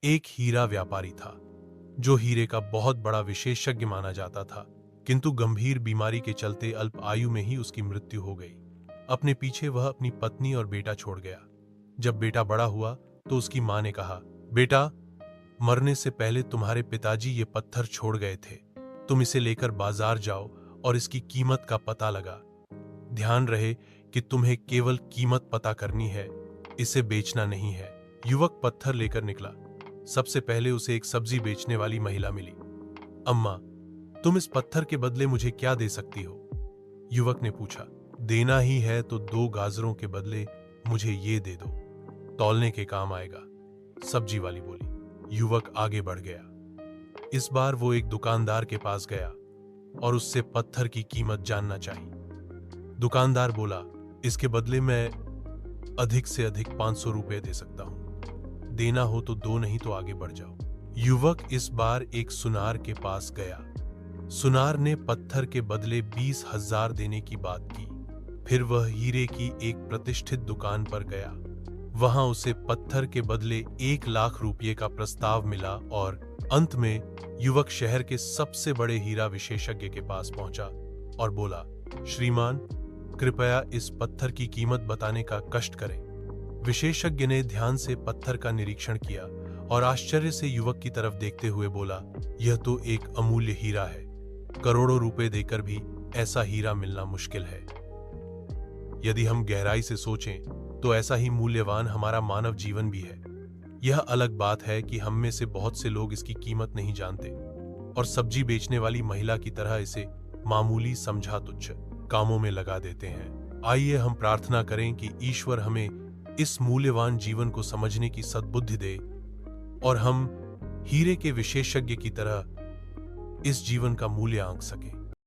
एक हीरा व्यापारी था जो हीरे का बहुत बड़ा विशेषज्ञ माना जाता था, किंतु गंभीर बीमारी के चलते अल्प आयु में ही उसकी मृत्यु हो गई। अपने पीछे वह अपनी पत्नी और बेटा छोड़ गया। जब बेटा बड़ा हुआ तो उसकी मां ने कहा, बेटा, मरने से पहले तुम्हारे पिताजी ये पत्थर छोड़ गए थे। तुम इसे लेकर बाजार जाओ और इसकी कीमत का पता लगा। ध्यान रहे कि तुम्हें केवल कीमत पता करनी है, इसे बेचना नहीं है। युवक पत्थर लेकर निकला। सबसे पहले उसे एक सब्जी बेचने वाली महिला मिली। अम्मा, तुम इस पत्थर के बदले मुझे क्या दे सकती हो? युवक ने पूछा। देना ही है तो 2 गाजरों के बदले मुझे ये दे दो, तौलने के काम आएगा, सब्जी वाली बोली। युवक आगे बढ़ गया। इस बार वो एक दुकानदार के पास गया और उससे पत्थर की कीमत जानना चाहिए। दुकानदार बोला, इसके बदले मैं अधिक से अधिक 500 रुपए दे सकता हूं। देना हो तो दो, नहीं तो आगे बढ़ जाओ। युवक इस बार एक सुनार के पास गया। सुनार ने पत्थर के बदले 20,000 देने की बात की। फिर वह हीरे की एक प्रतिष्ठित दुकान पर गया। वहां उसे पत्थर के बदले 1,00,000 रुपये का प्रस्ताव मिला और अंत में युवक शहर के सबसे बड़े हीरा विशेषज्ञ के पास पहुंचा और बोला, श्रीमान, कृपया इस पत्थर की कीमत बताने का कष्ट करें। विशेषज्ञ ने ध्यान से पत्थर का निरीक्षण किया और आश्चर्य से युवक की तरफ देखते हुए बोला, यह तो एक अमूल्य हीरा है। करोड़ों रुपए देकर भी ऐसा हीरा मिलना मुश्किल है। यदि हम गहराई से सोचें तो ऐसा ही मूल्यवान हमारा मानव जीवन भी है। यह अलग बात है कि हम में से बहुत से लोग इसकी कीमत नहीं जानते और सब्जी बेचने वाली महिला की तरह इसे मामूली समझा तुच्छ कामों में लगा देते हैं। आइए हम प्रार्थना करें कि ईश्वर हमें इस मूल्यवान जीवन को समझने की सद्बुद्धि दे और हम हीरे के विशेषज्ञ की तरह इस जीवन का मूल्य आंक सकें।